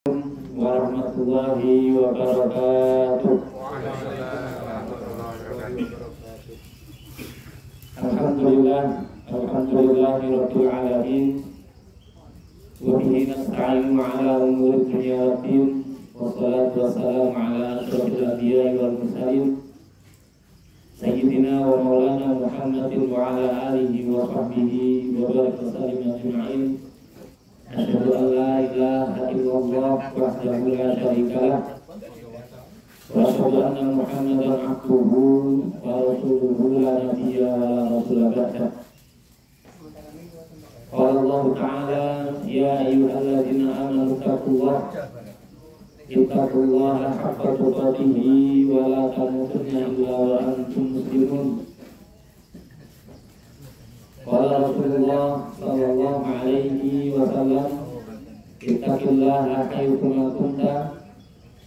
warahmatullahi wabarakatuh. Alhamdulillahirabbil alamin. Wa bihi nasta'inu 'ala umuri dunya waddin. Wassalatu wassalamu 'ala asyrofil anbiya'i wal mursalin sayyidina wa maulana Muhammadin wa 'ala alihi wa sahbihi wa baraka sallim ajma'in. Asyhadu an la ilaha illallah wahdahu la syarika lah wa asyhadu anna Muhammadan 'abduhu wa rasuluhu la nabiyya wa la rasula ba'dah. Qala Allah ta'ala ya ayyuhalladzina amanu ittaqullaha haqqa tuqatih wa la tamutunna illa wa antum muslimun. Qala Rasulullah sallallahu alaihi wasallam ittaqillaha haythuma kunta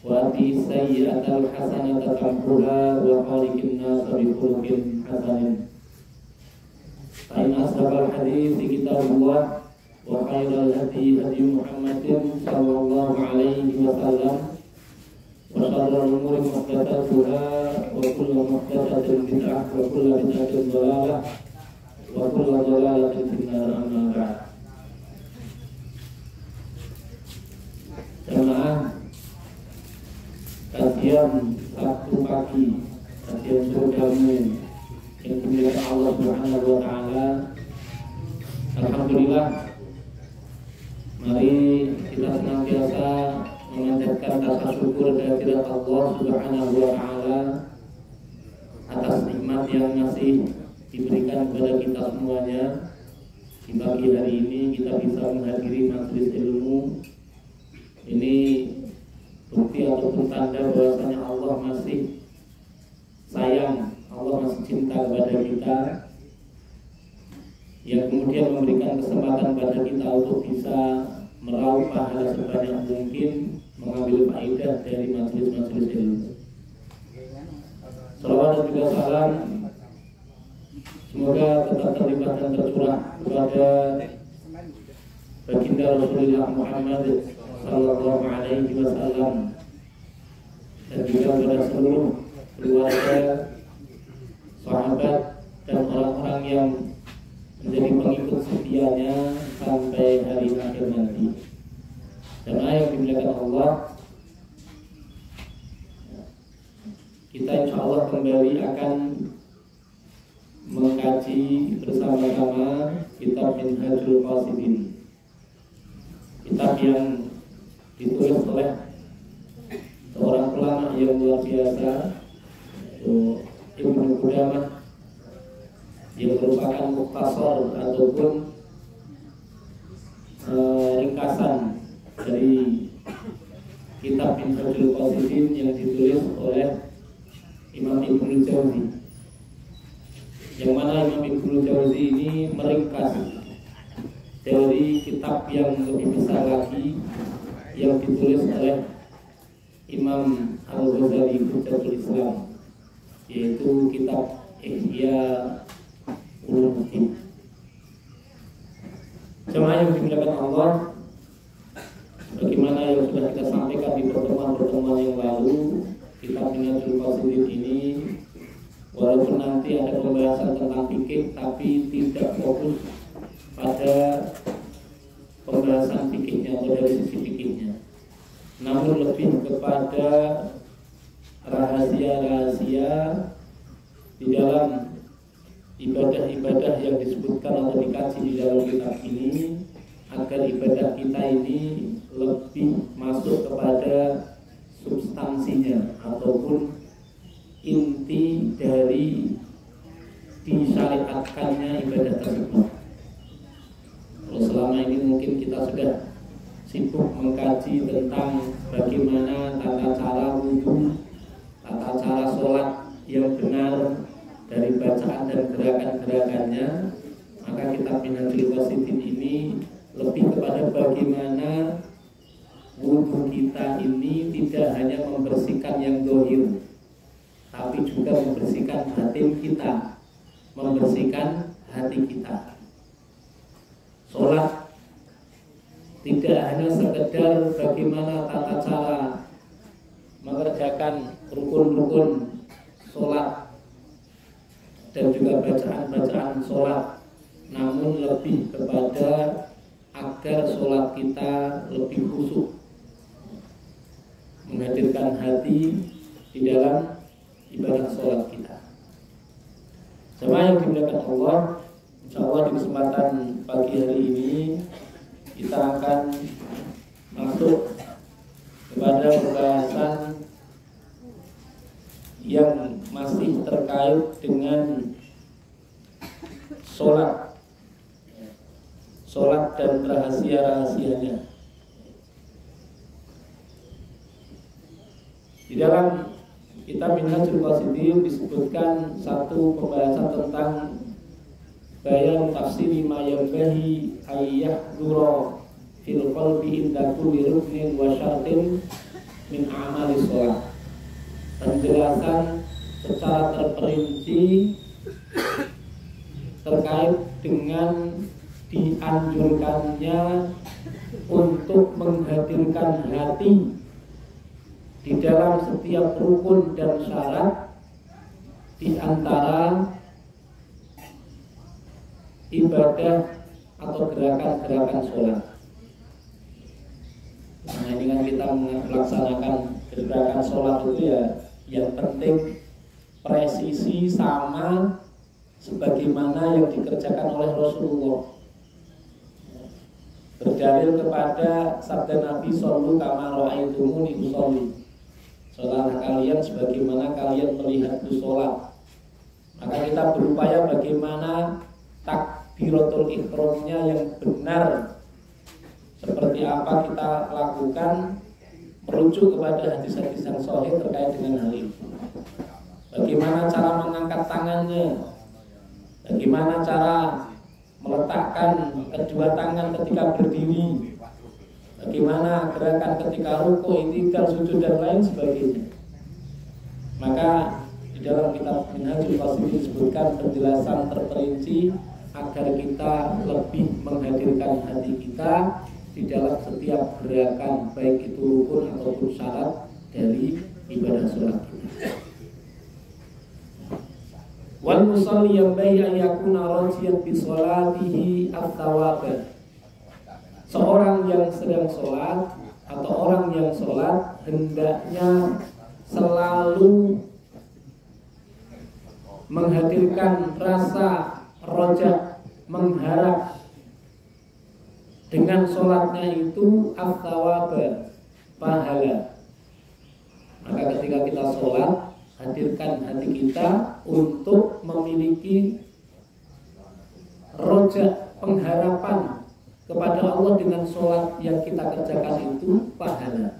wa ati sayyi'atal hasanata tamhuha wa khaliqin nas bi khuluqin hasanin. Fa in ashabal hadits kitabullah wa khairal hadi hadi Muhammadin sallallahu alaihi wasallam wa syarrul umuri muhdatsatuha wa kullu muhdatsatin bid'ah wa kullu bid'atin dhalalah wa kullu dhalalatin finnar. Amma ba'd. Jemaah kajian Sabtu pagi, kajian surgawi yang dimuliakan Allah Subhanahu wa taala. Alhamdulillah, mari kita senantiasa memanjatkan rasa syukur kehadirat Allah Subhanahu wa taala atas nikmat yang masih diberikan kepada kita semuanya. Di pagi hari ini kita bisa menghadiri majelis ilmu. Ini bukti ataupun tanda bahwasanya Allah masih sayang, Allah masih cinta kepada kita, yang kemudian memberikan kesempatan kepada kita untuk bisa meraup pahala sebanyak mungkin, mengambil faedah dari majelis-majelis ilmu. Salawat dan juga salam semoga tetap terlibat dan tercurah kepada baginda Rasulullah Muhammad sallallahu alaihi wasallam dan juga kepada seluruh keluarga, sahabat dan orang-orang yang menjadi pengikut setianya sampai hari akhir nanti. Dan yang dimuliakan Allah, kita insya Allah kembali akan mengkaji bersama-sama kitab Minhajul Qasidin, kitab yang ditulis oleh seorang ulama yang luar biasa, Ibnu Qudamah, yang merupakan mukhtasar ataupun ringkasan dari kitab Minhajul Qasidin yang ditulis oleh Imam Ibnu Jauzi, yang mana Imam Ibnu Jauzi ini meringkas dari kitab yang lebih besar lagi yang ditulis oleh Imam Al-Ghazali Hujjatul Islam, yaitu kitab Ihya Ulumuddin. Jemaah yang dimuliakan Allah, bagaimana yang sudah kita sampaikan di pertemuan-pertemuan yang lalu, kitab Minhajul Qasidin ini walaupun nanti ada pembahasan tentang fikih, tapi tidak fokus pada pembahasan fikihnya atau dari sisi fikihnya, namun lebih kepada rahasia-rahasia di dalam ibadah-ibadah yang disebutkan atau dikaji di dalam kitab ini, agar ibadah kita ini lebih masuk kepada substansinya ataupun inti dari disyariatkannya ibadah tersebut. Kalau selama ini mungkin kita sudah sibuk mengkaji tentang bagaimana tata cara wudhu, tata cara sholat yang benar dari bacaan dan gerakan-gerakannya, maka kitab Minhajul Qasidin ini lebih kepada bagaimana wudhu kita ini tidak hanya membersihkan yang zahir, tapi juga membersihkan batin kita, membersihkan hati kita. Sholat tidak hanya sekedar bagaimana tata cara mengerjakan rukun-rukun sholat dan juga bacaan-bacaan sholat, namun lebih kepada agar sholat kita lebih khusyuk, menghadirkan hati di dalam ibadah sholat kita. Jemaah yang dimuliakan Allah, insya Allah di kesempatan pagi hari ini kita akan masuk kepada pembahasan yang masih terkait dengan sholat dan rahasia-rahasianya. Di dalam kitab Minhajul Qasidin disebutkan satu pembahasan tentang bayan tafsiri ma yanbahi ayyahdura fil qalbi inda kulli ruknin wa syartin min amali sholat. Penjelasan secara terperinci terkait dengan dianjurkannya untuk menghadirkan hati di dalam setiap rukun dan syarat di antara ibadah atau gerakan-gerakan sholat. Nah, ini kan kita melaksanakan gerakan sholat itu ya, yang penting presisi sama sebagaimana yang dikerjakan oleh Rasulullah. Berdalil kepada sabda Nabi sallallahu kama ra'aitumuni usolli. Sholatlah kalian sebagaimana kalian melihatku sholat. Maka kita berupaya bagaimana takbiratul ihramnya yang benar, seperti apa kita lakukan, merujuk kepada hadis-hadis yang sahih terkait dengan hal itu. Bagaimana cara mengangkat tangannya, bagaimana cara meletakkan kedua tangan ketika berdiri, bagaimana gerakan ketika ruku, i'tidal, sujud dan lain sebagainya. Maka di dalam kitab Minhajul Qasidin disebutkan penjelasan terperinci agar kita lebih menghadirkan hati kita di dalam setiap gerakan, baik itu rukun ataupun syarat dari ibadah sholat kita. Wal musalli yanbaghi an yakuna rajiyan bi sholatihi at-thawab. Seorang yang sedang sholat atau orang yang sholat hendaknya selalu menghadirkan rasa roja, mengharap dengan sholatnya itu at-thawab, pahala. Maka ketika kita sholat, hadirkan hati kita untuk memiliki roja, pengharapan kepada Allah dengan sholat yang kita kerjakan itu pahala.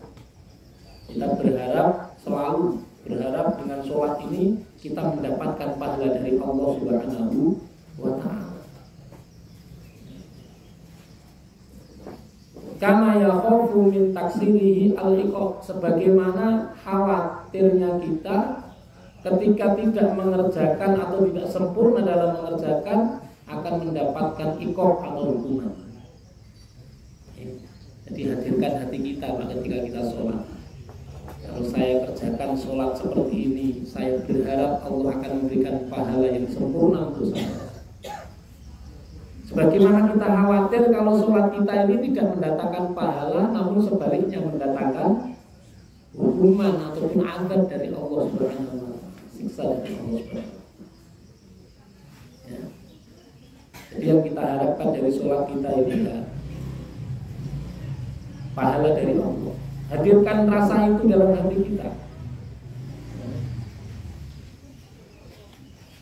Kita berharap, selalu berharap dengan sholat ini kita mendapatkan pahala dari Allah Subhanahu wa ta'ala. Kama yakhafu min taksirihi al-iqab, sebagaimana khawatirnya kita ketika tidak mengerjakan atau tidak sempurna dalam mengerjakan akan mendapatkan iqab atau hukuman. Jadi hadirkan hati kita ketika kita sholat. Kalau saya kerjakan sholat seperti ini, saya berharap Allah akan memberikan pahala yang sempurna untuk saya. Sebagaimana kita khawatir kalau sholat kita ini tidak mendatangkan pahala, namun sebaliknya mendatangkan hukuman ataupun azab dari Allah Subhanahu wa ta'ala, siksa dari Allah Subhanahu wa ta'ala. Ya. Jadi yang kita harapkan dari sholat kita ini ya pahala dari Allah. Hadirkan rasa itu dalam hati kita.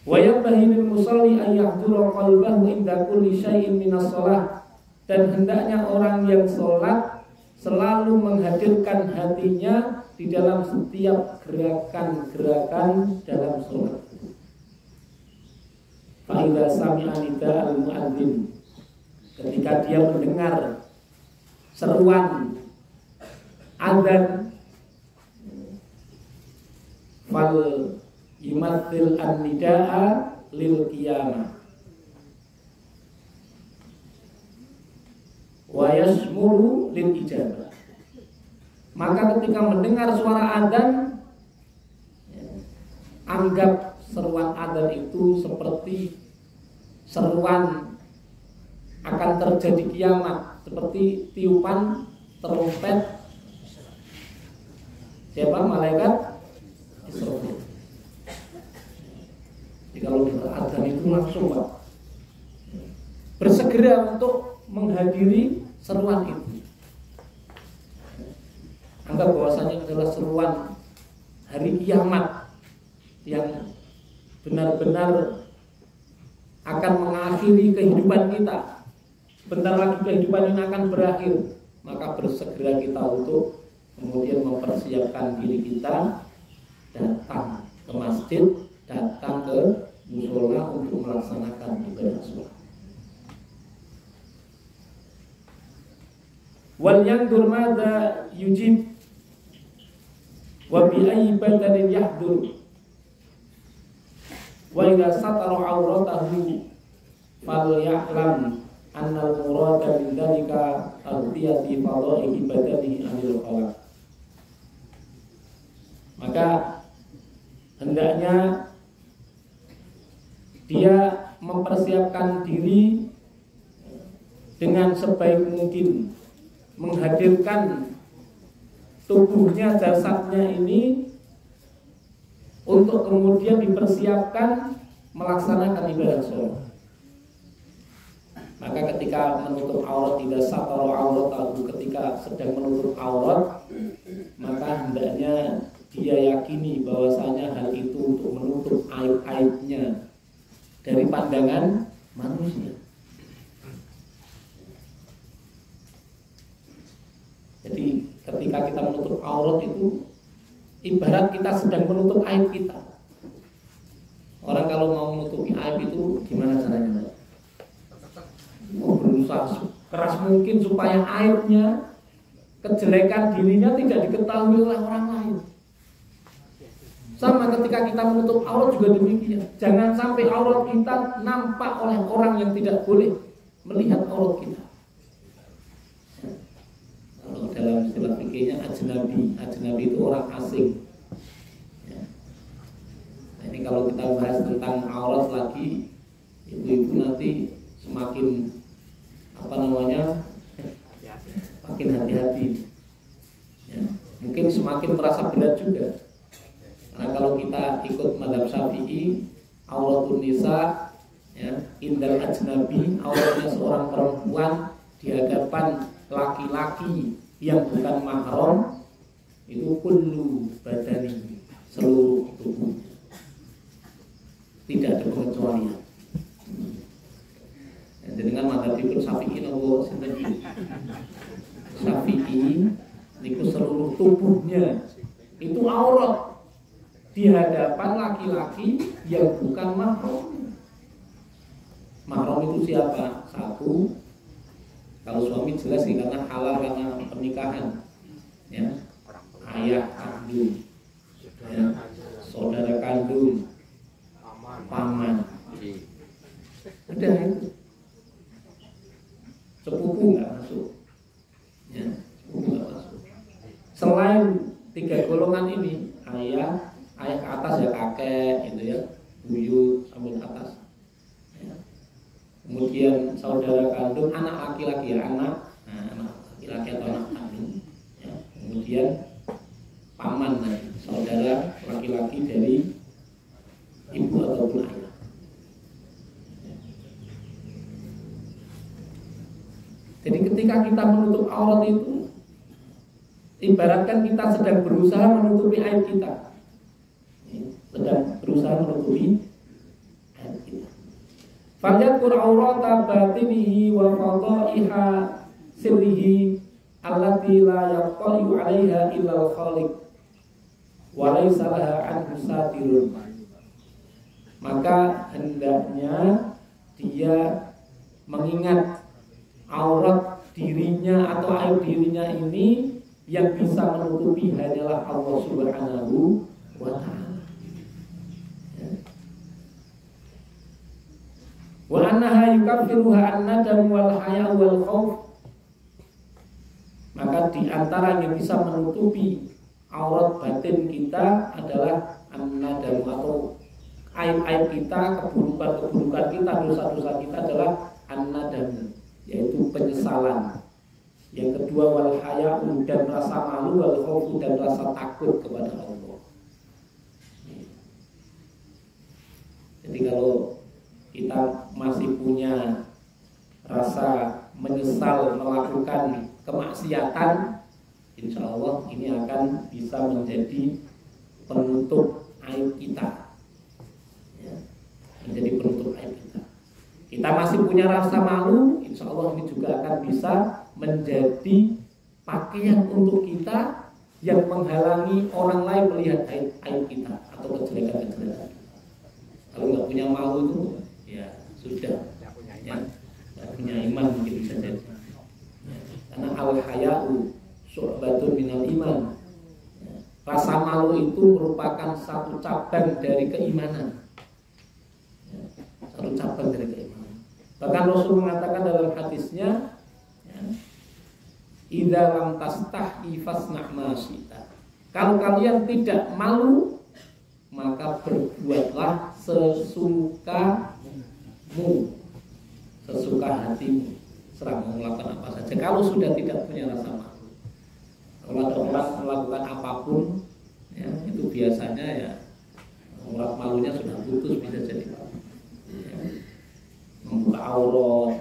Wa yanbaghi lil musalli an yahdura qalbahu inda kulli syai'in minas shalah, dan hendaknya orang yang sholat selalu menghadirkan hatinya di dalam setiap gerakan-gerakan dalam sholat. Fa idza sami'a nida al-mu'adzin, ketika dia mendengar seruan adzan, fal yumathil an-nida'a lil qiyamah wa yasmu yasmulu lil ijabah. Maka ketika mendengar suara adzan, anggap seruan adzan itu seperti seruan akan terjadi kiamat, seperti tiupan trompet siapa? Malaikat Israfil. Jadi kalau adzan itu langsung Pak, bersegera untuk menghadiri seruan itu. Anggap bahwasanya adalah seruan hari kiamat yang benar-benar akan mengakhiri kehidupan kita. Bentar lagi kehidupan ini akan berakhir. Maka bersegera kita untuk kemudian mempersiapkan diri kita, datang ke masjid, datang ke mushola untuk melaksanakan ibadah sholat. Wal yandur madza yujib wa bi ayyi badanin yahdur wa idza satara auratahu fal ya'lam anna al-murada min dzalika taghtiyati fadha'ihi badanihi anil khalaq. Maka hendaknya dia mempersiapkan diri dengan sebaik mungkin, menghadirkan tubuhnya, jasadnya ini untuk kemudian dipersiapkan melaksanakan ibadah sholat. Maka ketika menutup aurat, tidak satara aurat, ketika sedang menutup aurat, maka hendaknya dia yakini bahwasanya hal itu untuk menutup aib-aibnya dari pandangan manusia. Jadi ketika kita menutup aurat itu ibarat kita sedang menutup aib kita. Orang kalau mau menutupi aib itu gimana caranya? Berusaha keras mungkin supaya aibnya, kejelekan dirinya tidak diketahui oleh orang lain. Sama ketika kita menutup aurat juga demikian. Jangan sampai aurat kita nampak oleh orang yang tidak boleh melihat aurat kita. Kalau dalam istilah fikihnya ajnabi, ajnabi itu orang asing. Nah, ini kalau kita bahas tentang aurat lagi, ibu-ibu nanti semakin makin hati-hati. Ya, mungkin semakin merasa berat juga. Karena kalau kita ikut mazhab Syafi'i, auratun nisa, ya, indal ajnabi, auratnya seorang perempuan di hadapan laki-laki yang bukan mahram itu kullu badani, seluruh tubuh, tidak ada pengecualian. Dengan mazhab Syafi'i nopo sinten Syafi'i niku seluruh tubuhnya itu aurat di hadapan laki-laki yang bukan mahram. Mahram itu siapa? Satu, kalau suami jelas sih karena halal karena pernikahan, ya, ayah kandung, ya, saudara kandung, paman, udah itu. Sepupu nggak masuk, ya, sepupu nggak masuk. Selain tiga golongan ini, ayah ke atas ya kakek, gitu ya, buyut sampai ke atas. Ya. Kemudian saudara kandung, anak laki-laki ya, anak laki-laki atau anak kandung. Ya. Kemudian paman, saudara laki-laki dari ibu ataupun ayah. Jadi ketika kita menutup aurat itu ibaratkan kita sedang berusaha menutupi aib kita. Sedang berusaha menutupi aib kita. Falyadkur aurata batinihi wa fadaiha sirrihi allati la yattali'u 'alaiha illa al-khaliq wa laysa laha 'anhu satirun. Maka hendaknya dia mengingat aurat dirinya atau aib dirinya ini yang bisa menutupi hanyalah Allah Subhanahu wa ta'ala. Wa annaha yukaffiruha an-nadam wal haya wal khauf Maka di antara yang bisa menutupi aurat batin kita adalah an-nadam, atau aib-aib kita, keburukan-keburukan kita, dosa-dosa kita adalah an-nadam, yaitu penyesalan. Yang kedua wal haya'u, dan rasa malu, wal khaufu, dan rasa takut kepada Allah. Jadi kalau kita masih punya rasa menyesal melakukan kemaksiatan, insya Allah ini akan bisa menjadi penutup aib kita, ya, menjadi penutup aib kita. Kita masih punya rasa malu, insya Allah ini juga akan bisa menjadi pakaian untuk kita yang menghalangi orang lain melihat aib kita atau kejelekan-kejelekan. Kalau nggak punya malu itu, ya sudah, nggak punya iman mungkin bisa jadi. Karena al-haya'u syu'batun minal iman. Rasa malu itu merupakan satu cabang dari keimanan. Satu cabang dari keimanan. Bahkan Rasul mengatakan dalam hadisnya, idza lam tastahi fasna' ma syi'ta. Kalau kalian tidak malu, maka berbuatlah sesuka hatimu, serang melakukan apa saja. Kalau sudah tidak punya rasa malu, kalau ada orang melakukan apapun, ya, itu biasanya ya urat malunya sudah putus, bisa jadi ya, membuka aurat,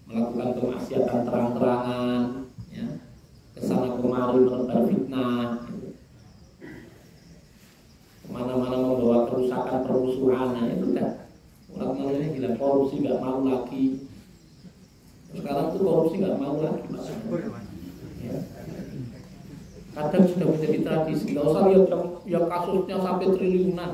melakukan kemaksiatan terang-terangan, ya, kesana kemari menebar fitnah, kemana-mana membawa kerusakan, permusuhan. Nah, itu kan urat malunya gila. Korupsi nggak mau lagi. Sekarang tuh korupsi nggak mau lagi, ya. Kadang sudah menjadi tradisi. Nggak usah lihat yang kasusnya sampai triliunan.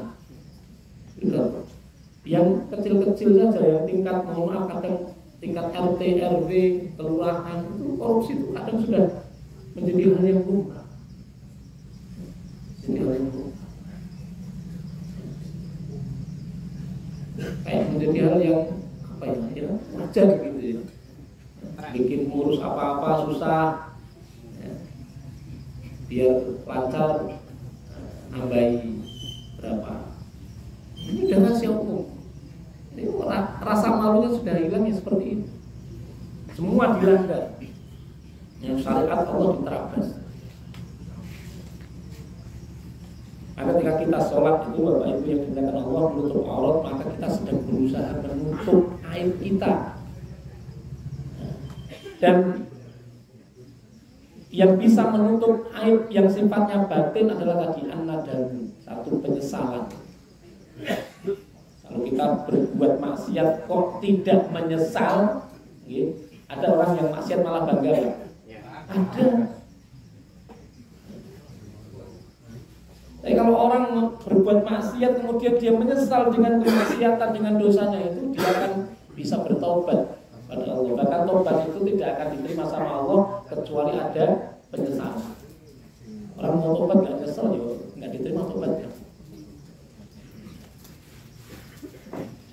Yang kecil-kecil saja, yang tingkat, mohon maaf, kadang tingkat RT, RW, kelurahan, itu korupsi itu kadang sudah menjadi hal yang lumrah. Kayak menjadi hal yang apa ya, wajar gitu ya. Bikin ngurus apa-apa susah, ya. Biar lancar nambahi berapa. Ini udah rahasia umum. Ini rasa malunya sudah hilang, ya seperti ini. Semua dilanggar. Yang syariat Allah diterabas. Maka ketika kita sholat itu, Bapak Ibu yang dimuliakan Allah, menutup aurat, maka kita sedang berusaha menutup aib kita. Dan yang bisa menutup aib yang sifatnya batin adalah tadi an-nadam, satu penyesalan. Kalau kita berbuat maksiat kok tidak menyesal, ya, ada orang yang maksiat malah bangga, ya? Ada. Tapi kalau orang berbuat maksiat kemudian dia menyesal dengan kemaksiatan, dengan dosanya itu, dia akan bisa bertobat pada Allah. Bahkan tobat itu tidak akan diterima sama Allah kecuali ada penyesalan. Orang mau tobat nggak nyesel, ya nggak diterima tobatnya.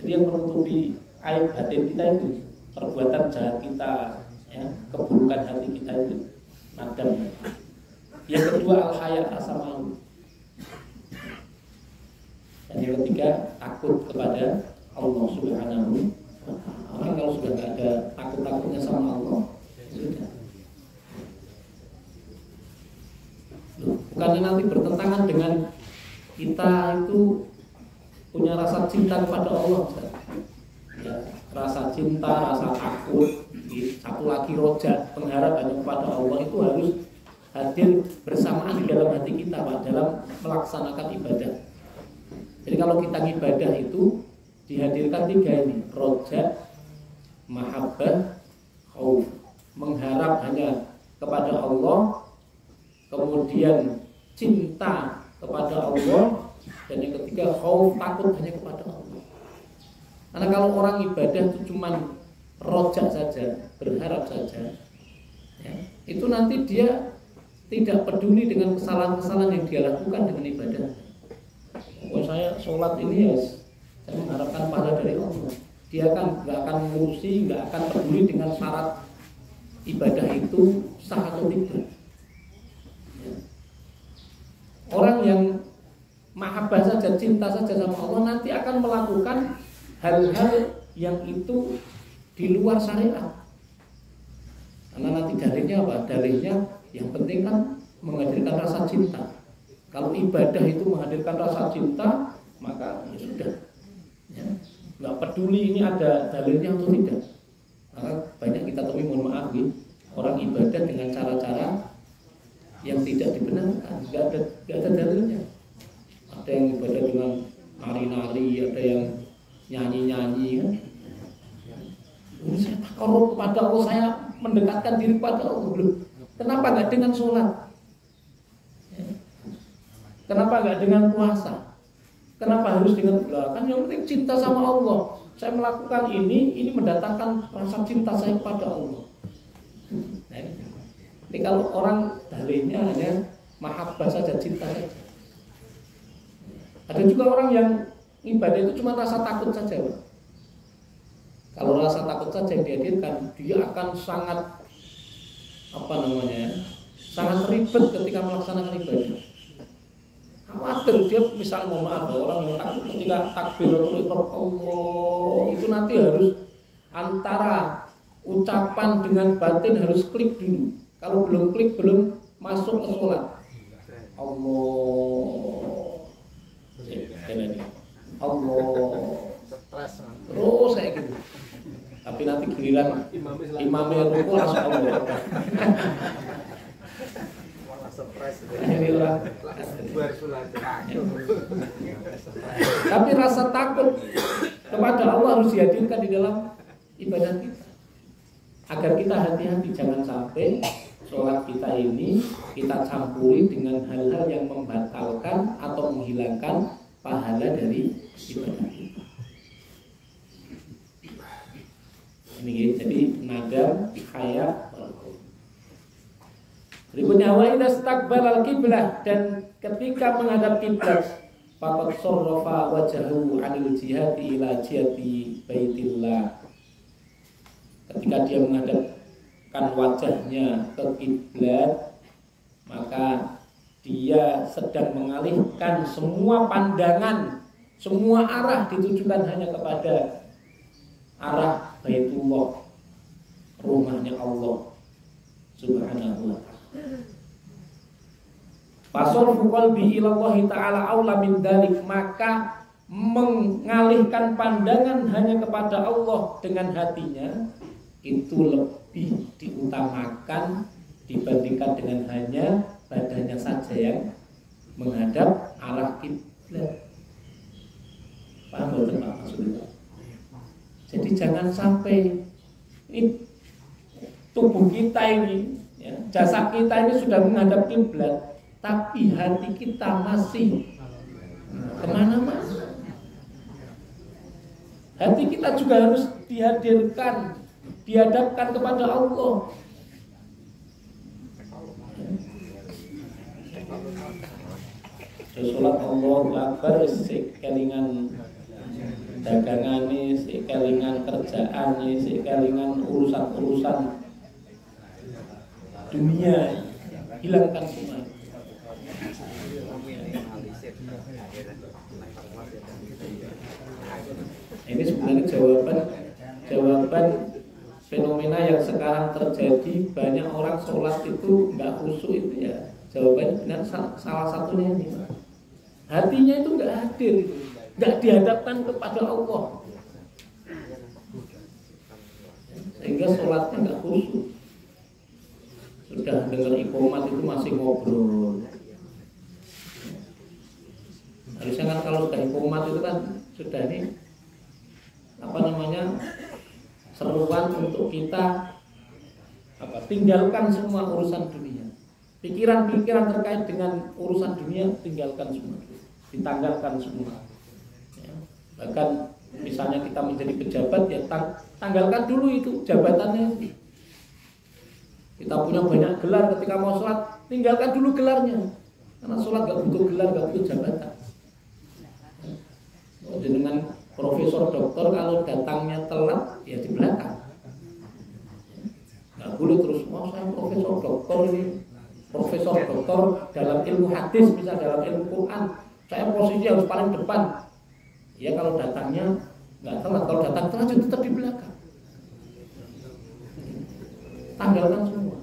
Jadi yang menutupi aib batin kita itu perbuatan jahat kita, ya, keburukan hati kita itu nadam. Yang kedua al-haya, rasa malu. Dan yang ketiga takut kepada Allah Subhanahu wa ta'ala. Orang kalau sudah tidak ada takut-takutnya sama Allah, sudah. Bukannya nanti bertentangan dengan kita itu punya rasa cinta kepada Allah, ya, rasa cinta, rasa takut, satu lagi roja, pengharapan kepada Allah itu harus hadir bersamaan di dalam hati kita, Pak, dalam melaksanakan ibadah. Jadi kalau kita ibadah itu dihadirkan tiga ini, roja, mahabbah, khauf. Mengharap hanya kepada Allah, kemudian cinta kepada Allah, dan yang ketiga khauf, takut hanya kepada Allah. Karena kalau orang ibadah itu cuma roja saja, berharap saja, ya, itu nanti dia tidak peduli dengan kesalahan-kesalahan yang dia lakukan dengan ibadah. Oh, saya sholat ini ya, saya mengharapkan pahala dari Allah. Dia kan nggak akan ngurusi, nggak akan peduli dengan syarat ibadah itu sah atau tidak. Ya. Orang yang mahabbah saja, cinta saja sama Allah nanti akan melakukan hal-hal yang itu di luar syariat. Karena nanti dalilnya apa? Dalilnya yang penting kan menghadirkan rasa cinta. Kalau ibadah itu menghadirkan rasa cinta, maka ya sudah. Ya. Nggak peduli ini ada dalilnya atau tidak. Karena banyak kita temui, mohon maaf ya, orang ibadah dengan cara-cara yang tidak dibenarkan, nggak ada dalilnya. Ada yang ibadah dengan nari-nari, ada yang nyanyi-nyanyi kan. Saya takarub kepada Allah, saya mendekatkan diri kepada Allah. Kenapa nggak dengan sholat? Kenapa nggak dengan puasa? Kenapa harus dengan kan yang penting cinta sama Allah. Saya melakukan ini mendatangkan rasa cinta saya kepada Allah. Nah, ini kalau orang dalilnya hanya mahabbah saja, cinta saja. Ada juga orang yang ibadah itu cuma rasa takut saja, Pak. Kalau rasa takut saja yang dihadirkan, dia akan sangat sangat ribet ketika melaksanakan ibadah. Khawatir dia misalnya, mohon maaf, orang yang takut ketika takbiratul ihram Allah itu nanti harus antara ucapan dengan batin harus klik dulu. Kalau belum klik belum masuk ke sholat. Allah terus saya gitu. Tapi nanti giliran imamnya rukuk langsung Allah. Tapi rasa takut kepada Allah harus dihadirkan di dalam ibadah kita, agar kita hati-hati jangan sampai sholat kita ini kita campuri dengan hal-hal yang membatalkan atau menghilangkan pahala dari ibadah kita. Ini jadi nadar, khayat. Berikutnya wa idza istaqbala al-qiblah, dan ketika menghadap kiblat faqad sarrafa wajhahu 'anil jihati ila jihati baitillah. Ketika dia menghadapkan wajahnya ke kiblat, maka dia sedang mengalihkan semua pandangan, semua arah ditujukan hanya kepada arah Baitullah, rumahnya Allah Subhanahu wa ta'ala. Fasarfu qalbi ila Allah ta'ala aula min dzalik, maka mengalihkan pandangan hanya kepada Allah dengan hatinya itu lebih diutamakan dibandingkan dengan hanya badannya saja yang menghadap arah kiblat. Paham betul Pak maksudnya? Jadi jangan sampai ini tubuh kita ini, ya, jasad kita ini sudah menghadap kiblat, tapi hati kita masih kemana-mana. Hati kita juga harus dihadirkan, dihadapkan kepada Allah. Sholat Allahu Akbar sekelingan dagangan ini, sekelingan kerjaan ini, sekelingan urusan-urusan dunia, hilangkan semua. Ini sebenarnya jawaban fenomena yang sekarang terjadi. Banyak orang sholat itu nggak khusyuk itu ya. Jawabannya benar salah satunya ini. Hatinya itu nggak hadir, nggak dihadapkan kepada Allah, sehingga sholatnya nggak khusyuk. Sudah dengar iqomat itu masih ngobrol. Harusnya kan kalau sudah iqomat itu kan sudah ini seruan untuk kita tinggalkan semua urusan dunia. Pikiran-pikiran terkait dengan urusan dunia tinggalkan semua, ditanggalkan semua. Ya. Bahkan misalnya kita menjadi pejabat, ya tanggalkan dulu itu jabatannya. Kita punya banyak gelar, ketika mau sholat tinggalkan dulu gelarnya, karena sholat gak butuh gelar, gak butuh jabatan. Dengan profesor doktor kalau datangnya telat ya di belakang, Nggak boleh terus, saya profesor doktor ini, profesor doktor dalam ilmu hadis, bisa dalam ilmu Quran, saya posisi harus paling depan. Ya kalau datangnya nggak telat, kalau datang telat itu tetap di belakang. Tanggalkan semua.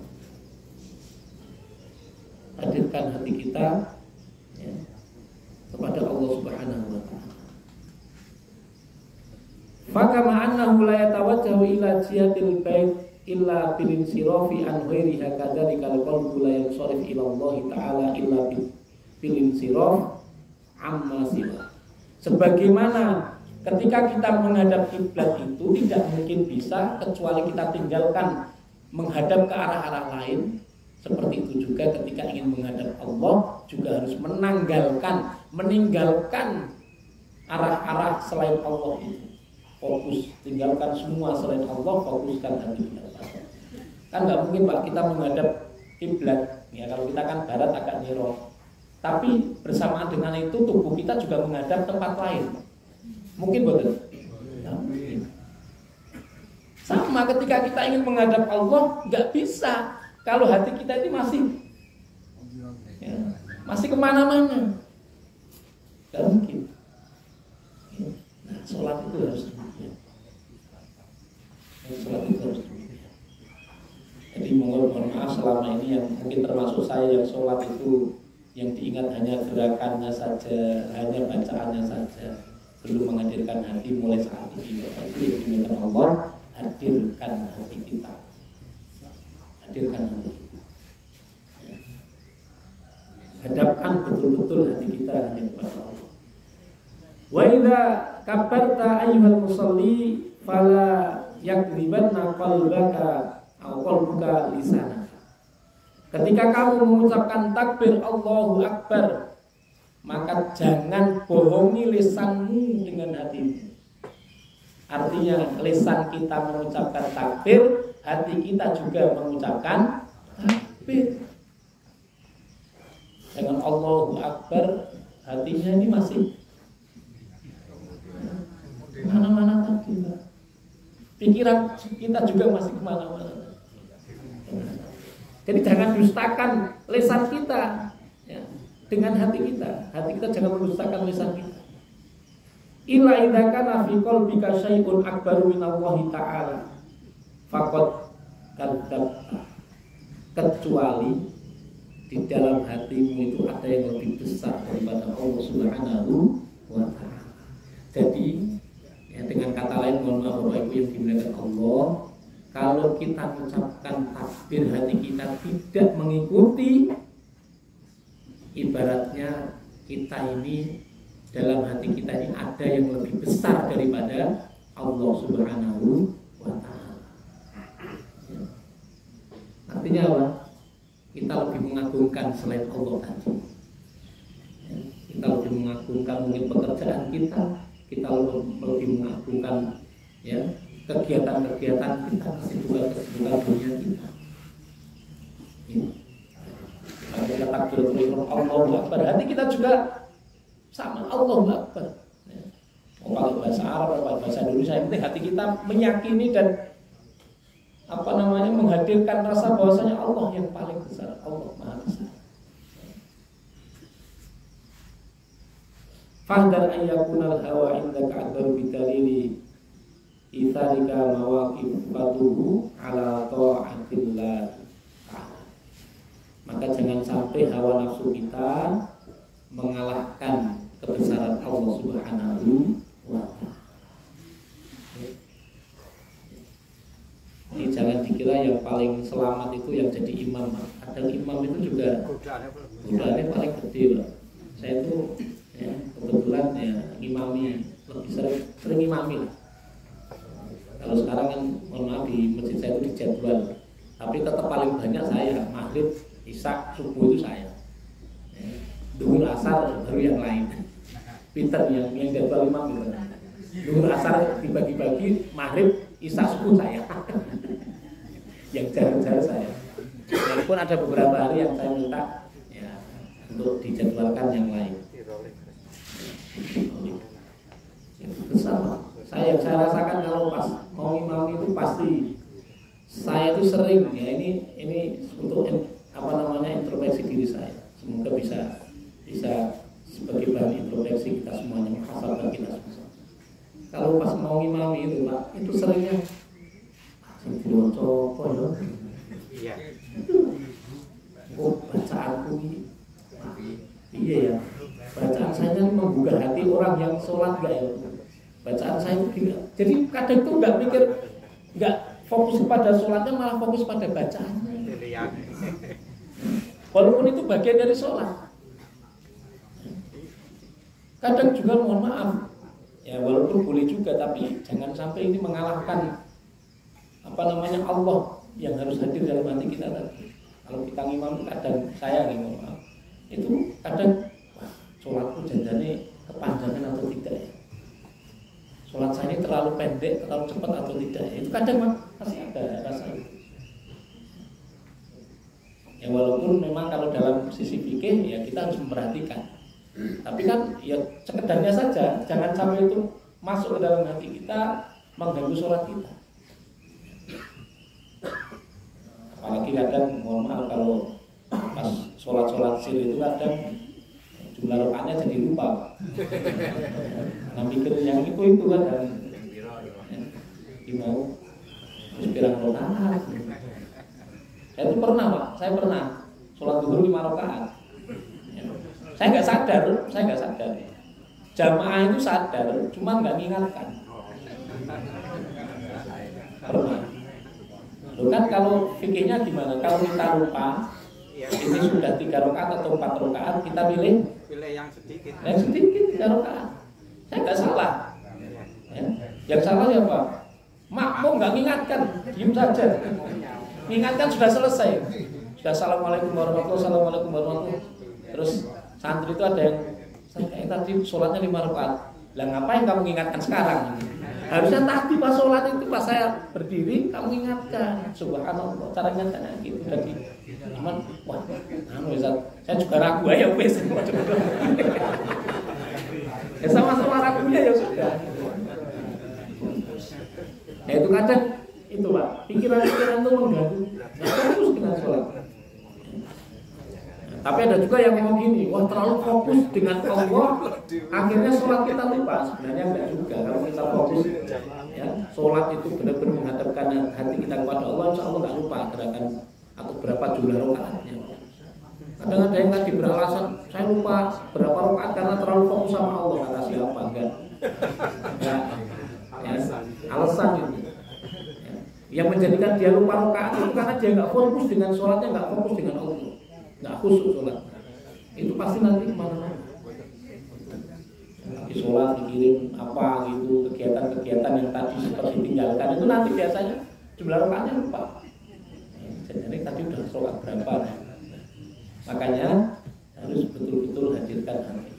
Hadirkan hati kita ya, kepada Allah Subhanahu wa taala. Fakama annahu la yatawajjahu ila jihatil bait illa bil insirafi an ghairiha kadzalikal qalbu la yansarif ila Allah taala illa bil insiraf amma siwa. Sebagaimana ketika kita menghadap kiblat itu tidak mungkin bisa kecuali kita tinggalkan menghadap ke arah-arah lain. Seperti itu juga ketika ingin menghadap Allah juga harus meninggalkan arah-arah selain Allah itu. Fokus, tinggalkan semua selain Allah, fokuskan hati kita. Kan nggak mungkin Pak kita menghadap kiblat, ya kalau kita kan barat agak nyerok. Tapi bersamaan dengan itu tubuh kita juga menghadap tempat lain. Mungkin betul? Ya, mungkin. Sama ketika kita ingin menghadap Allah, nggak bisa. Kalau hati kita ini masih kemana-mana, nggak mungkin. Nah, sholat itu harus demikian. Jadi mohon maaf selama ini yang mungkin termasuk saya yang sholat itu yang diingat hanya gerakannya saja, hanya bacaannya saja, belum menghadirkan hati mulai saat ini. Itu yang diminta Allah, hadirkan hati kita. Hadirkan hati kita. Hadapkan betul-betul hati kita hanya kepada Allah. Wa idza kabarta ayyuhal musalli fala yakribanna qalbaka aw qalbuka lisanaka. Ketika kamu mengucapkan takbir Allahu Akbar, maka jangan bohongi lisanmu dengan hatimu. Artinya lisan kita mengucapkan takbir, hati kita juga mengucapkan takbir. Dengan Allahu Akbar, hatinya ini masih mana-mana tadi. Pikiran kita juga masih kemana-mana. Jadi jangan dustakan lisan kita ya, dengan hati kita. Hati kita jangan mendustakan lisan kita. Illa idza kana fi qalbika syai'un akbaru minallahi ta'ala faqad kadzabta. Kecuali di dalam hatimu itu ada yang lebih besar daripada Allah Subhanahu wa ta'ala. Jadi ya, dengan kata lain, mohon maaf Bapak Ibu yang dimuliakan Allah, kalau kita mengucapkan takbir hati kita tidak mengikuti, ibaratnya kita ini dalam hati kita ini ada yang lebih besar daripada Allah Subhanahu wa ta'ala. Artinya apa? Kita lebih mengagungkan selain Allah tadi. Kita lebih mengagungkan mungkin pekerjaan kita lebih mengagungkan ya kegiatan-kegiatan kita, kesibukan dunia kita. Maka kita takbir Allahu Akbar, hati kita juga sama Allahu Akbar. Kalau bahasa Arab atau bahasa Indonesia, yang penting hati kita meyakini dan menghadirkan rasa bahwasanya Allah yang paling besar, Allah Maha Besar. Fahdar ayyakunal hawa indaka akbaru bidalili itharika mawaqifatuhu ala ta'atillah. Maka jangan sampai hawa nafsu kita mengalahkan kebesaran Allah Subhanahu wa ta'ala. Ini jangan dikira yang paling selamat itu yang jadi imam. Kadang imam itu juga godaannya paling gede, Pak. Saya itu ya, kebetulan ya imami, lebih sering imami lah. Kalau sekarang kan mohon maaf di masjid saya itu dijadwal, tapi tetap paling banyak saya maghrib, isya, subuh itu saya. Duhur asar baru yang lain. Pinter yang jadwal imam gitu. Duhur asar dibagi-bagi, maghrib, isya, subuh saya. Yang jarang-jarang saya. Walaupun ada beberapa hari yang saya minta ya untuk dijadwalkan yang lain. Besar. Saya rasakan kalau pas mau imam itu pasti saya itu sering ya ini untuk introspeksi diri saya. Semoga bisa sebagai bahan introspeksi kita semuanya, muhasabah kita semua. Kalau pas mau ngimami itu Pak, itu seringnya sing diwaca apa ya? Iya. Oh, bacaanku ini. Iya ya. Bacaan saya ini menggugah hati orang yang sholat enggak ya? Bacaan saya itu jadi kadang itu enggak mikir, enggak fokus pada sholatnya, malah fokus pada bacaannya. Walaupun itu bagian dari sholat. Kadang juga mohon maaf, ya walaupun boleh juga, tapi jangan sampai ini mengalahkan Allah yang harus hadir dalam hati kita tadi. Kalau kita ngimam kadang saya nih mohon maaf, itu kadang sholatku janjane kepanjangan atau tidak ya. Sholat saya ini terlalu pendek, terlalu cepat atau tidak ya. Itu kadang masih ada rasa itu. Ya walaupun memang kalau dalam sisi fikih ya kita harus memperhatikan. Tapi kan ya sekedarnya saja, jangan sampai itu masuk ke dalam hati kita, mengganggu sholat kita. Apalagi kadang mohon maaf kalau pas sholat sir itu kadang jumlah rakaatnya jadi lupa. Nah mikir yang itu kan dan gimana terus pirang rakaat. Saya itu pernah Pak, saya pernah sholat zuhur 5 rakaat. Saya nggak sadar. Jamaah itu sadar, cuma nggak mengingatkan. Pernah. Loh kan kalau fikihnya gimana? Kalau kita lupa, ini sudah 3 rakaat atau 4 rakaat, kita pilih yang sedikit. Yang sedikit 3 rakaat. Saya nggak salah. Ya. Yang salah siapa? Makmum nggak mengingatkan, diam saja. Mengingatkan sudah selesai. Sudah assalamualaikum warahmatullahi wabarakatuh. Terus santri itu ada yang tadi sholatnya 5 rakaat. Lah ngapain kamu mengingatkan sekarang? Harusnya tadi pas sholat itu pas saya berdiri kamu ingatkan. Subhanallah, cara ingatnya gitu tadi. Cuman wah, saya juga ragu ya wes. Ya sama-sama ragunya ya sudah. Ya itu kadang itu Pak, pikiran-pikiran itu mengganggu. Fokus dengan sholat. Tapi ada juga yang ngomong gini, wah terlalu fokus dengan Allah, akhirnya sholat kita lupa. Sebenarnya enggak juga. Kalau kita fokus, ya sholat itu benar-benar menghadapkan hati kita kepada Allah, insya Allah nggak lupa gerakan atau berapa jumlah rakaatnya. Kadang ada yang tadi beralasan, saya lupa berapa rakaat karena terlalu fokus sama Allah. Kata siapa enggak? Ya, alasan itu. Yang menjadikan dia lupa rakaat itu karena dia nggak fokus dengan sholatnya, nggak fokus dengan Allah. Nggak khusus sholat, itu pasti nanti kemana-mana. Nanti sholat dikirim apa gitu, kegiatan-kegiatan yang tadi seperti ditinggalkan itu nanti biasanya jumlah rakaatnya lupa. Jadi tadi udah sholat berapa? Makanya harus betul-betul hadirkan hati.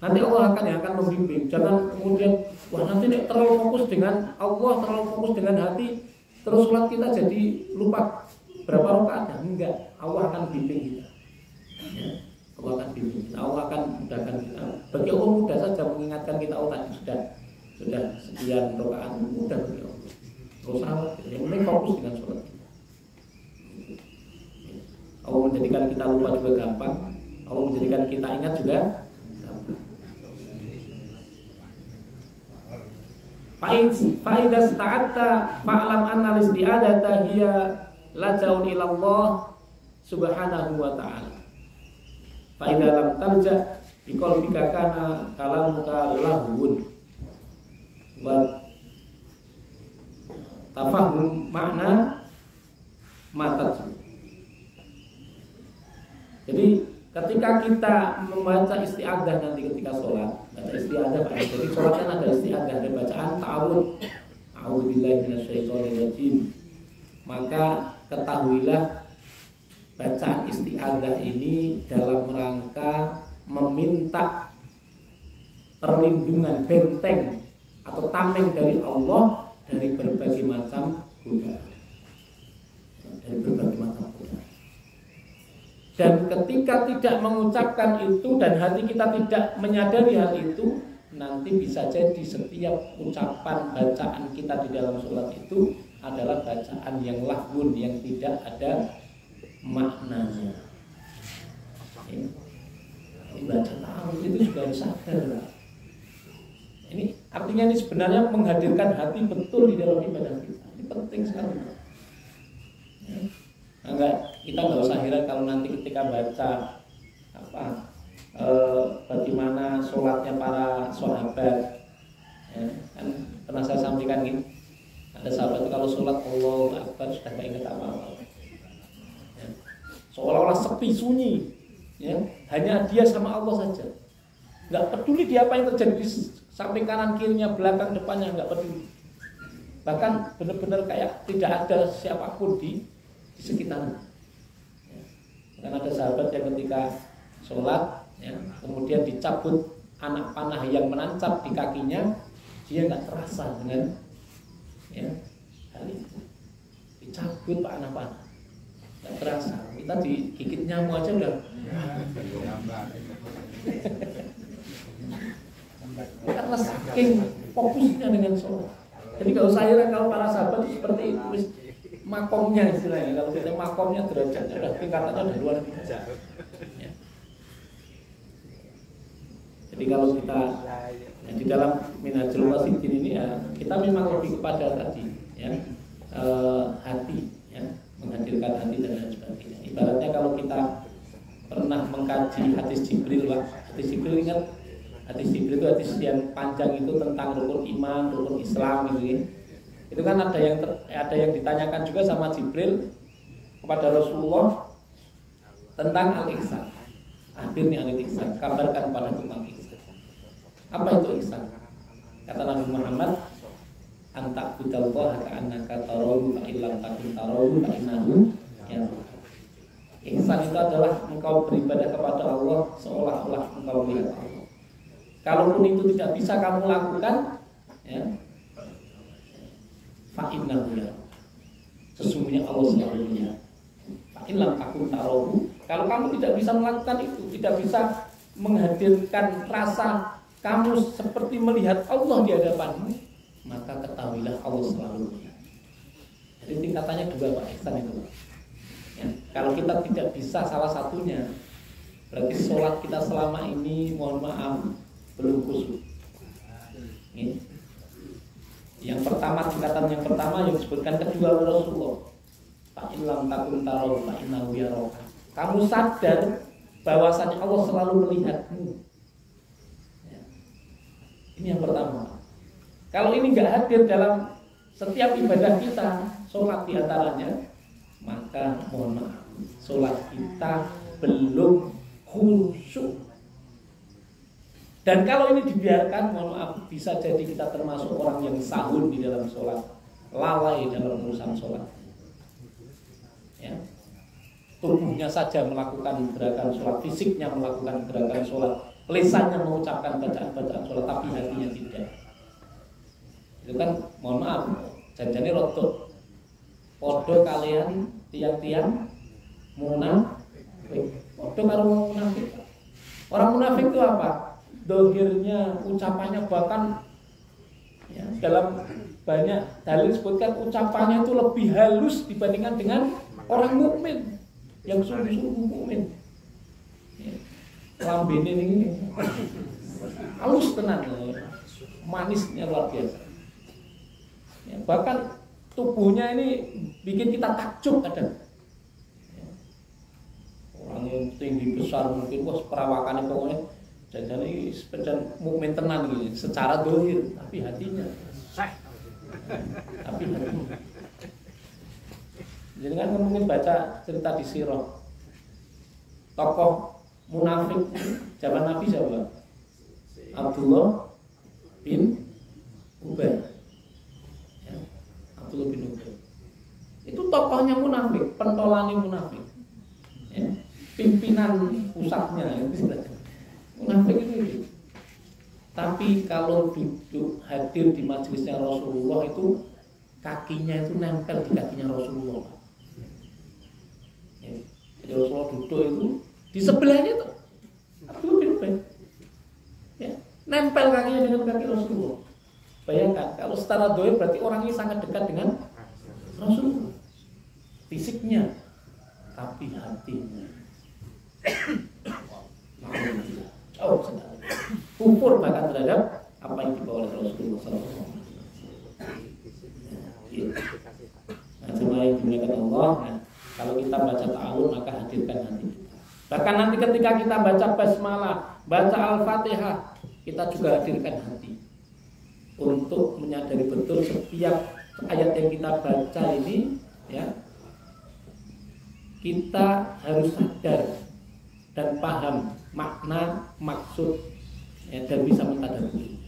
Nanti Allah akan membimbing. Jangan kemudian wah nanti terlalu fokus dengan Allah, terlalu fokus dengan hati, terus sholat kita jadi lupa berapa rakaatnya. Enggak, Allah akan bimbing kita. Ya, Allah akan bimbing kita. Allah akan mudahkan kita. Bagi Allah mudah saja mengingatkan kita. Oh tadi sudah sekian rakaat, mudah bagi Allah. Terus salat, yang penting fokus dengan sholat kita. Allah menjadikan kita lupa juga gampang. Allah menjadikan kita ingat juga gampang. Faidah sta'atta fa'lam anna listi'adata hiya laja'un ilallah subhanahu wa ta'ala. Faidah lam tarja biqalbika kana kalamuka lahun wa tafahum makna matat. Jadi ketika kita membaca isti'adzah nanti ketika sholat, baca isti'adzah Pak. Jadi sholat kan ada isti'adzah, ada bacaan ta'awudz. A'udzubillahi minasyaitonirrajim. Maka ketahuilah bacaan isti'adzah ini dalam rangka meminta perlindungan, benteng atau tameng dari Allah dari berbagai macam godaan. Dari berbagai macam godaan. Dan ketika tidak mengucapkan itu dan hati kita tidak menyadari hal itu, nanti bisa jadi setiap ucapan bacaan kita di dalam sholat itu adalah bacaan yang lahun, yang tidak ada maknanya. Ini baca ta'awudz itu juga harus sadar. Ini artinya ini sebenarnya menghadirkan hati betul di dalam ibadah kita. Ini penting sekali. Kita nggak usah heran kalau nanti ketika baca bagaimana sholatnya para sahabat. Kan pernah saya sampaikan gitu. Ada sahabat itu kalau sholat Allahu Akbar sudah nggak ingat apa-apa. Seolah-olah sepi sunyi. Hanya dia sama Allah saja. Nggak peduli dia apa yang terjadi di samping kanan kirinya, belakang depannya, nggak peduli. Bahkan benar-benar kayak tidak ada siapapun di sekitarnya. Karena ada sahabat yang ketika sholat, kemudian dicabut anak panah yang menancap di kakinya, dia nggak terasa dengan hal itu. Dicabut anak panah, nggak terasa. Kita digigit nyamuk aja udah. Karena saking fokusnya dengan sholat. Jadi nggak usah heran kalau para sahabat seperti itu, makomnya istilahnya. Kalau kita makomnya derajatnya udah tingkatannya udah luar biasa. Jadi kalau kita di dalam Minhajul Qasidin ini kita memang lebih kepada tadi hati, menghadirkan hati dan lain sebagainya. Ibaratnya kalau kita pernah mengkaji hadis Jibril, hadis Jibril ingat, hadis Jibril itu hadis yang panjang itu tentang rukun iman, rukun Islam gitu ya. Itu kan ada yang ditanyakan juga sama Jibril kepada Rasulullah tentang al-ihsan. Akhirnya al-ihsan, kabarkan pada tentang ihsan. Apa itu ihsan? Kata Nabi Muhammad, anta budallah ka'annaka tarahu fa illam takun tarahu fa innahu yaraka. Ihsan itu adalah engkau beribadah kepada Allah seolah-olah engkau melihat Allah. Kalaupun itu tidak bisa kamu lakukan, fa innahu yaraka. Sesungguhnya Allah selalu melihat. Fa illam takun tarahu. Kalau kamu tidak bisa melakukan itu, tidak bisa menghadirkan rasa kamu seperti melihat Allah di hadapanmu, maka ketahuilah Allah selalu melihat. Jadi tingkatannya dua Pak ihsan itu. Kalau kita tidak bisa salah satunya, berarti sholat kita selama ini mohon maaf belum khusyuk. Yang pertama, tingkatan yang pertama yang disebutkan kedua oleh Rasulullah, fa illam takun tarahu fa innahu yaraka. Kamu sadar bahwasanya Allah selalu melihatmu. Ini yang pertama. Kalau ini nggak hadir dalam setiap ibadah kita, sholat diantaranya, maka mohon maaf, sholat kita belum khusyuk. Dan kalau ini dibiarkan, mohon maaf, bisa jadi kita termasuk orang yang sahun di dalam sholat, lalai dalam urusan sholat. Tubuhnya saja melakukan gerakan sholat, fisiknya melakukan gerakan sholat, lisannya mengucapkan bacaan-bacaan sholat, tapi hatinya tidak. Itu kan mohon maaf, janjane rotok podo kalian tiang-tiang munafik. Podo karo munafik. Orang munafik itu apa? Dohirnya, ucapannya, bahkan dalam banyak dalil disebutkan ucapannya itu lebih halus dibandingkan dengan orang mukmin yang sungguh-sungguh mukmin. Lambene ini halus tenan, manisnya luar biasa. Bahkan tubuhnya ini bikin kita takjub kadang. Orang yang tinggi besar mungkin perawakannya pokoknya jadi sepeda mukmin tenan gitu, secara dohir, tapi hatinya. Tapi hatinya. Jadi kan mungkin baca cerita di Sirah, tokoh munafik zaman Nabi siapa? Abdullah bin Ubay. Abdullah bin Ubay. Itu tokohnya munafik, pentolani munafik. Pimpinan pusatnya munafik itu. Tapi kalau duduk hadir di majelisnya Rasulullah itu kakinya itu nempel di kakinya Rasulullah. Jadi Rasulullah duduk itu di sebelahnya tuh Abdullah bin Ubay. Nempel kakinya dengan kaki Rasulullah. Bayangkan kalau secara dohir berarti orang ini sangat dekat dengan Rasulullah. Fisiknya, tapi hatinya jauh sekali. Kufur bahkan terhadap apa yang dibawa oleh Rasulullah SAW. Nah, cuma yang dimuliakan Allah. Nah, kalau kita baca ta'awun maka hadirkan hati kita. Bahkan nanti ketika kita baca basmalah, baca al-fatihah, kita juga hadirkan hati untuk menyadari betul setiap ayat yang kita baca ini, ya, kita harus sadar dan paham makna, maksud, ya, dan bisa mentadabburi.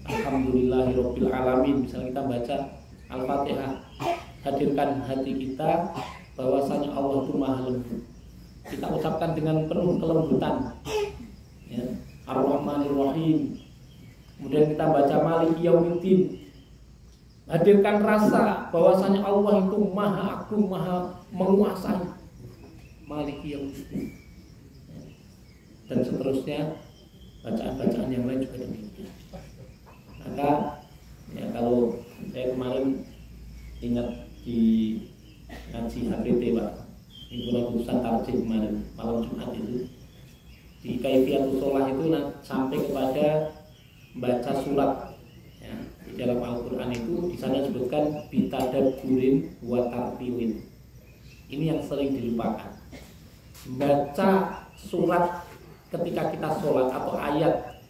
Alhamdulillahirabbil alamin. Misalnya kita baca Al-Fatihah, hadirkan hati kita bahwasanya Allah itu Maha lembut. Kita ucapkan dengan penuh kelembutan, ya, Ar-Rahmanir Rahim. Kemudian kita baca Maliki Yaumiddin, hadirkan rasa bahwasanya Allah itu Maha Agung, Maha menguasai. Maliki Yaumiddin, dan seterusnya, bacaan-bacaan yang lain juga demikian. Maka ya, kalau saya kemarin ingat di ngaji HPT Pak, himpunan urusan tarjih kemarin malam Jumat itu, di Kaifiatus Shalah itu sampai kepada baca surat, ya, di dalam Al-Quran itu di sana disebutkan bitadabburin wa tartilin. Ini yang sering dilupakan. Baca surat ketika kita sholat atau ayat,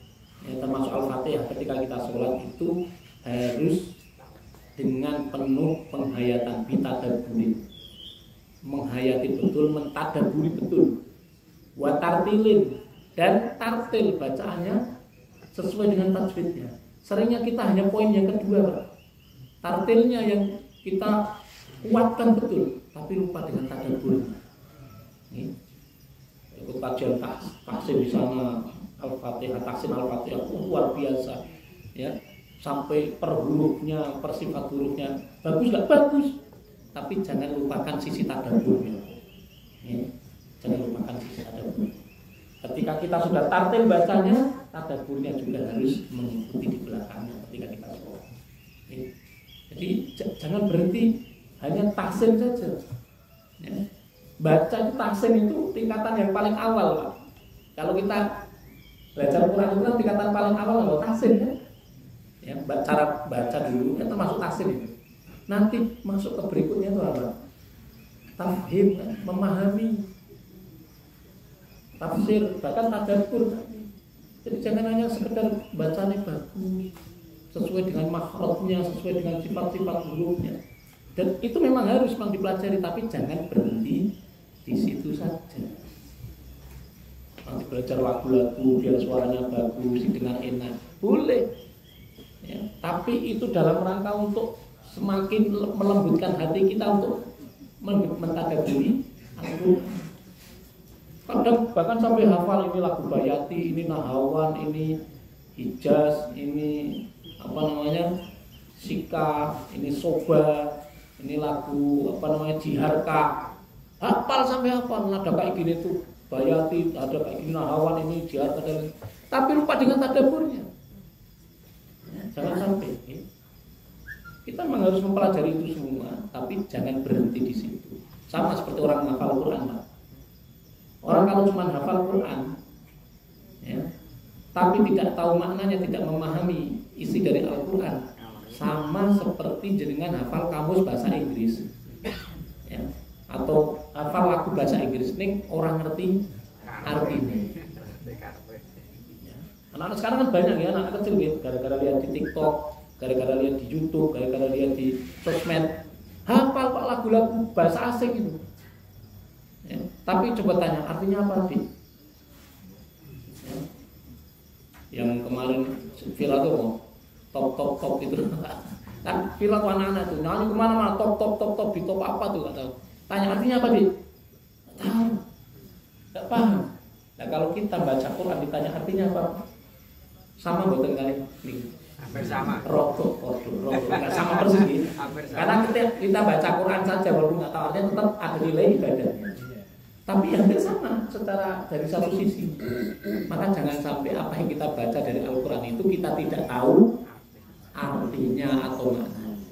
ya, termasuk Al-Fatihah ketika kita sholat itu harus dengan penuh penghayatan, bitadabburin, menghayati betul, mentadaburi betul, wa tartilin, dan tartil bacaannya sesuai dengan tajwidnya. Seringnya kita hanya poin yang kedua, Pak. Tartilnya yang kita kuatkan betul, tapi lupa dengan tadaburnya. Ikut kajian taksim di sana, Al-Fatihah, taksim Al-Fatihah luar biasa, ya, sampai per hurufnya, per sifat hurufnya bagus nggak? Bagus, tapi jangan lupakan sisi tadaburnya, ya. Jangan lupakan sisi tadabur. Ketika kita sudah tartil bacanya, tadaburnya juga harus mengikuti di belakangnya ketika kita sholat. Jadi jangan berhenti hanya taksim saja, ya. Baca itu taksim itu tingkatan yang paling awal, Pak. Kalau kita belajar Quran itu kan tingkatan paling awal adalah taksim, ya. Ya, cara baca dulu itu termasuk taksim itu. Nanti masuk ke berikutnya itu apa? Tafhim, kan? Memahami, tafsir, bahkan tadabbur. Jadi jangan hanya sekedar bacanya bagus, sesuai dengan makhrajnya, sesuai dengan sifat-sifat hurufnya. Dan itu memang harus dipelajari, tapi jangan berhenti di situ saja. Nanti belajar lagu-lagu biar suaranya bagus, dengan enak, boleh, ya, tapi itu dalam rangka untuk semakin melembutkan hati kita untuk mentadabburi Al-Quran. Kadang bahkan sampai hafal ini lagu Bayati, ini Nahawan, ini Hijaz, ini apa namanya Sika, ini Soba, ini lagu apa namanya Jiharka. Hafal sampai hafal, ada kayak gini tuh Bayati, ada kayak gini Nahawan, ini Jiharka, dan tapi lupa dengan tadaburnya. Jangan sampai. Kita memang harus mempelajari itu semua, tapi jangan berhenti di situ. Sama seperti orang menghafal Quran, Pak. Orang kalau cuma hafal Quran, ya, tapi tidak tahu maknanya, tidak memahami isi dari Al-Quran, sama seperti jenengan hafal kamus bahasa Inggris, ya, atau hafal lagu bahasa Inggris, ini orang ngerti artinya. Ya. Anak-anak sekarang kan banyak ya, anak kecil gitu, gara-gara lihat di TikTok, gara-gara lihat di YouTube, gara-gara lihat di sosmed, hafal Pak lagu-lagu bahasa asing itu. Ya, tapi coba tanya artinya apa sih? Ya. Yang kemarin viral tuh top itu kan viral anak-anak tuh nyanyi kemana-mana top di top apa tuh nggak tahu. Tanya artinya apa sih? Nggak tahu, nggak paham. Nah kalau kita baca Quran ditanya artinya apa? Sama buatan kali ini. Hampir sama. Roto, nggak sama persis gitu. Karena kita baca Quran saja walaupun nggak tahu artinya tetap ada nilai ibadahnya. Tapi hampir sama secara dari satu sisi. Maka jangan sampai apa yang kita baca dari Al-Quran itu kita tidak tahu artinya atau maknanya.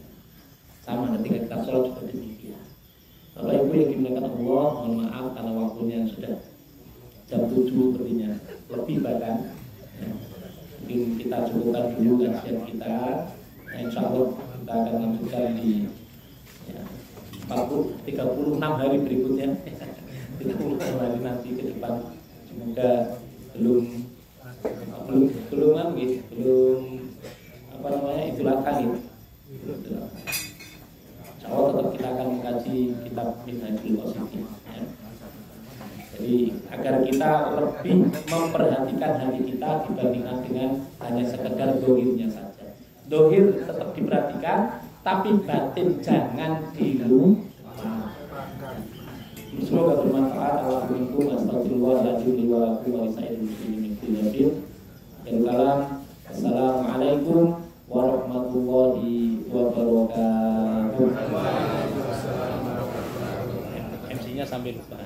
Sama ketika kita sholat juga demikian. Bapak Ibu yang dimuliakan Allah, mohon maaf karena waktunya sudah jam 7 sepertinya, lebih bahkan. Ya. Mungkin kita cukupkan dulu kajian kita. Nah, insya Allah kita akan lanjutkan di 36 hari berikutnya. 36 hari nanti ke depan. Semoga belum itulah kali. Insya Allah tetap kita akan mengkaji kitab Minhajul Qasidin. Ya. Jadi agar kita lebih memperhatikan hati kita dibandingkan dengan hanya sekedar dohirnya saja. Dohir tetap diperhatikan, tapi batin jangan dilupakan. Semoga bermanfaat. Astagfirullahaladzim wa lakum wa lisa'iril muslimin fil jabir. Assalamualaikum warahmatullahi wabarakatuh. MC-nya sambil lupa.